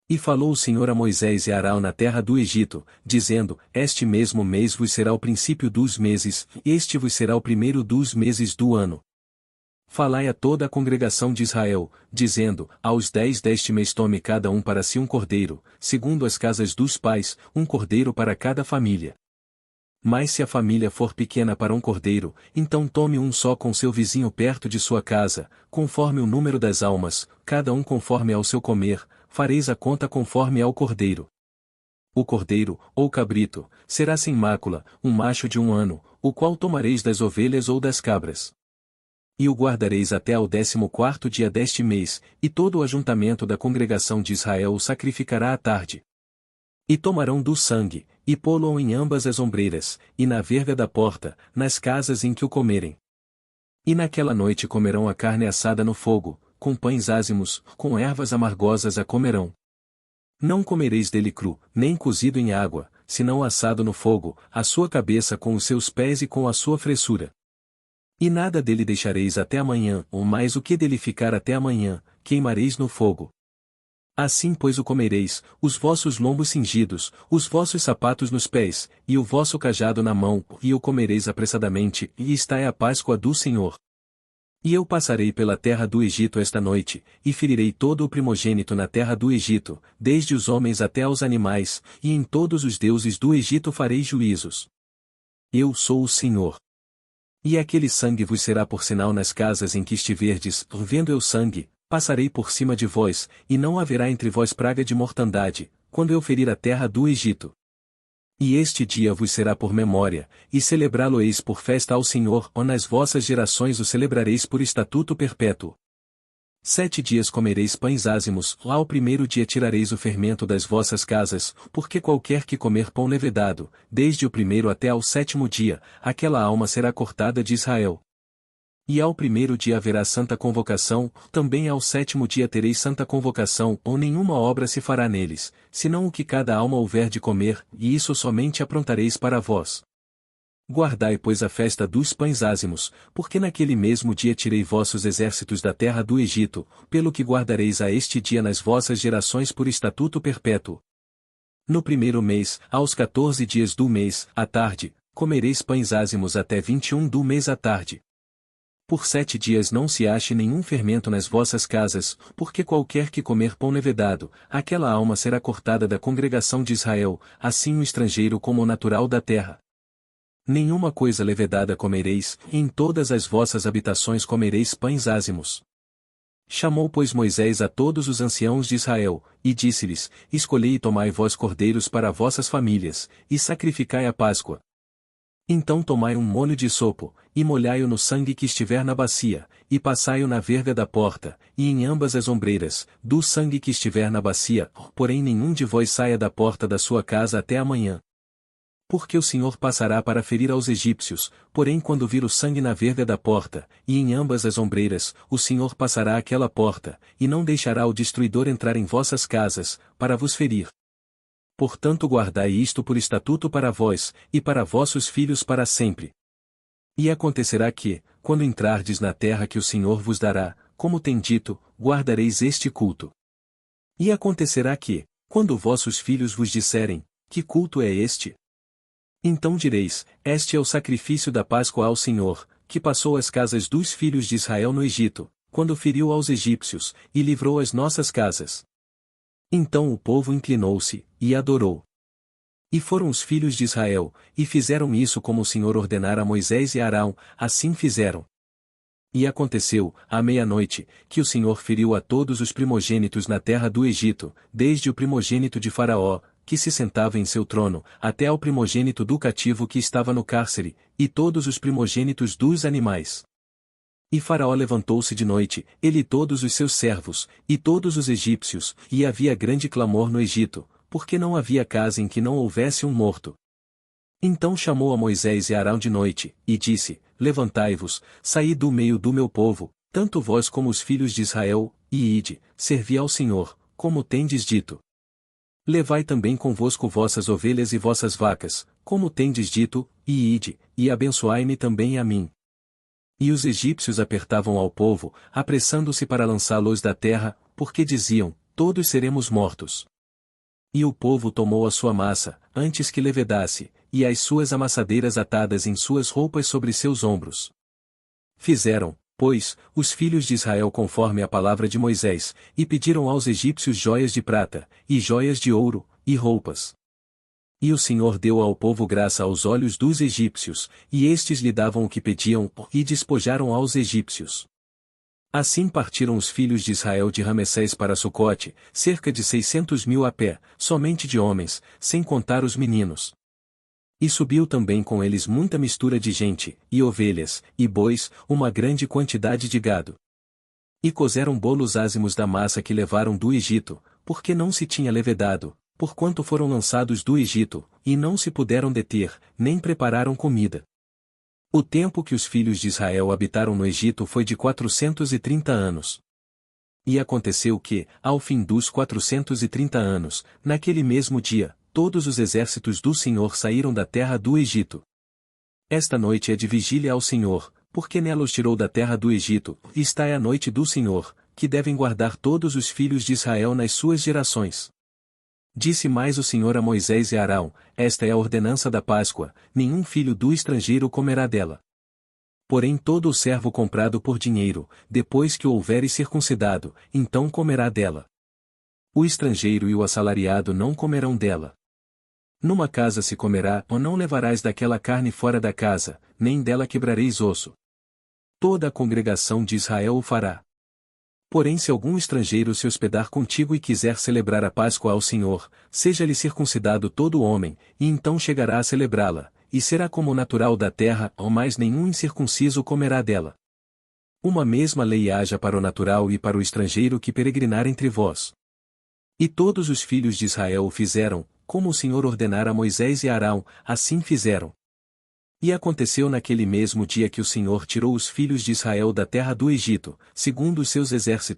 E falou o Senhor a Moisés e a Arão na terra do Egito, dizendo: Este mesmo mês vos será o princípio dos meses, este vos será o primeiro dos meses do ano. Falai a toda a congregação de Israel, dizendo: Aos 10 deste mês tome cada um para si um cordeiro, segundo as casas dos pais, um cordeiro para cada família. Mas se a família for pequena para um cordeiro, então tome um só com seu vizinho perto de sua casa, conforme o número das almas, cada um conforme ao seu comer, fareis a conta conforme ao cordeiro. O cordeiro, ou cabrito, será sem mácula, um macho de 1 ano, o qual tomareis das ovelhas ou das cabras. E o guardareis até ao 14º dia deste mês, e todo o ajuntamento da congregação de Israel o sacrificará à tarde. E tomarão do sangue, e pô-lo em ambas as ombreiras, e na verga da porta, nas casas em que o comerem. E naquela noite comerão a carne assada no fogo, com pães ázimos, com ervas amargosas a comerão. Não comereis dele cru, nem cozido em água, senão assado no fogo, a sua cabeça com os seus pés e com a sua fressura. E nada dele deixareis até amanhã, ou mais o que dele ficar até amanhã, queimareis no fogo. Assim pois o comereis, os vossos lombos cingidos, os vossos sapatos nos pés, e o vosso cajado na mão, e o comereis apressadamente, e esta é a Páscoa do Senhor. E eu passarei pela terra do Egito esta noite, e ferirei todo o primogênito na terra do Egito, desde os homens até aos animais, e em todos os deuses do Egito farei juízos. Eu sou o Senhor. E aquele sangue vos será por sinal nas casas em que estiverdes, vendo eu sangue, passarei por cima de vós, e não haverá entre vós praga de mortandade, quando eu ferir a terra do Egito. E este dia vos será por memória, e celebrá-lo-eis por festa ao Senhor, ou nas vossas gerações o celebrareis por estatuto perpétuo. 7 dias comereis pães ázimos, lá ao 1º dia tirareis o fermento das vossas casas, porque qualquer que comer pão levedado, desde o 1º até ao 7º dia, aquela alma será cortada de Israel. E ao 1º dia haverá santa convocação, também ao 7º dia tereis santa convocação, ou nenhuma obra se fará neles, senão o que cada alma houver de comer, e isso somente aprontareis para vós. Guardai pois a festa dos pães ázimos, porque naquele mesmo dia tirei vossos exércitos da terra do Egito, pelo que guardareis a este dia nas vossas gerações por estatuto perpétuo. No 1º mês, aos 14 dias do mês, à tarde, comereis pães ázimos até 21 do mês à tarde. Por 7 dias não se ache nenhum fermento nas vossas casas, porque qualquer que comer pão levedado, aquela alma será cortada da congregação de Israel, assim o estrangeiro como o natural da terra. Nenhuma coisa levedada comereis, e em todas as vossas habitações comereis pães ázimos. Chamou pois Moisés a todos os anciãos de Israel, e disse-lhes: Escolhei e tomai vós cordeiros para vossas famílias, e sacrificai a Páscoa. Então tomai um molho de sopo, e molhai-o no sangue que estiver na bacia, e passai-o na verga da porta, e em ambas as ombreiras, do sangue que estiver na bacia, porém nenhum de vós saia da porta da sua casa até amanhã. Porque o Senhor passará para ferir aos egípcios, porém quando vir o sangue na verga da porta, e em ambas as ombreiras, o Senhor passará aquela porta, e não deixará o destruidor entrar em vossas casas, para vos ferir. Portanto guardai isto por estatuto para vós, e para vossos filhos para sempre. E acontecerá que, quando entrardes na terra que o Senhor vos dará, como tem dito, guardareis este culto. E acontecerá que, quando vossos filhos vos disserem: Que culto é este? Então direis: Este é o sacrifício da Páscoa ao Senhor, que passou as casas dos filhos de Israel no Egito, quando feriu aos egípcios, e livrou as nossas casas. Então o povo inclinou-se, e adorou. E foram os filhos de Israel, e fizeram isso como o Senhor ordenara a Moisés e a Arão, assim fizeram. E aconteceu, à meia-noite, que o Senhor feriu a todos os primogênitos na terra do Egito, desde o primogênito de Faraó, que se sentava em seu trono, até ao primogênito do cativo que estava no cárcere, e todos os primogênitos dos animais. E Faraó levantou-se de noite, ele e todos os seus servos, e todos os egípcios, e havia grande clamor no Egito, porque não havia casa em que não houvesse um morto. Então chamou a Moisés e a Arão de noite, e disse: Levantai-vos, saí do meio do meu povo, tanto vós como os filhos de Israel, e ide, servi ao Senhor, como tendes dito. Levai também convosco vossas ovelhas e vossas vacas, como tendes dito, e ide, e abençoai-me também a mim. E os egípcios apertavam ao povo, apressando-se para lançá-los da terra, porque diziam: Todos seremos mortos. E o povo tomou a sua massa, antes que levedasse, e as suas amassadeiras atadas em suas roupas sobre seus ombros. Fizeram, pois, os filhos de Israel conforme a palavra de Moisés, e pediram aos egípcios joias de prata, e joias de ouro, e roupas. E o Senhor deu ao povo graça aos olhos dos egípcios, e estes lhe davam o que pediam, e despojaram aos egípcios. Assim partiram os filhos de Israel de Ramessés para Sucote, cerca de 600.000 a pé, somente de homens, sem contar os meninos. E subiu também com eles muita mistura de gente, e ovelhas, e bois, uma grande quantidade de gado. E cozeram bolos ázimos da massa que levaram do Egito, porque não se tinha levedado, porquanto foram lançados do Egito, e não se puderam deter, nem prepararam comida. O tempo que os filhos de Israel habitaram no Egito foi de 430 anos. E aconteceu que, ao fim dos 430 anos, naquele mesmo dia, todos os exércitos do Senhor saíram da terra do Egito. Esta noite é de vigília ao Senhor, porque nela os tirou da terra do Egito, e está é a noite do Senhor, que devem guardar todos os filhos de Israel nas suas gerações. Disse mais o Senhor a Moisés e a Arão: esta é a ordenança da Páscoa, nenhum filho do estrangeiro comerá dela. Porém todo o servo comprado por dinheiro, depois que o houveres circuncidado, então comerá dela. O estrangeiro e o assalariado não comerão dela. Numa casa se comerá, ou não levarás daquela carne fora da casa, nem dela quebrareis osso. Toda a congregação de Israel o fará. Porém se algum estrangeiro se hospedar contigo e quiser celebrar a Páscoa ao Senhor, seja-lhe circuncidado todo o homem, e então chegará a celebrá-la, e será como natural da terra, ou mais nenhum incircunciso comerá dela. Uma mesma lei haja para o natural e para o estrangeiro que peregrinar entre vós. E todos os filhos de Israel o fizeram, como o Senhor ordenara a Moisés e a Arão, assim fizeram. E aconteceu naquele mesmo dia que o Senhor tirou os filhos de Israel da terra do Egito, segundo os seus exércitos,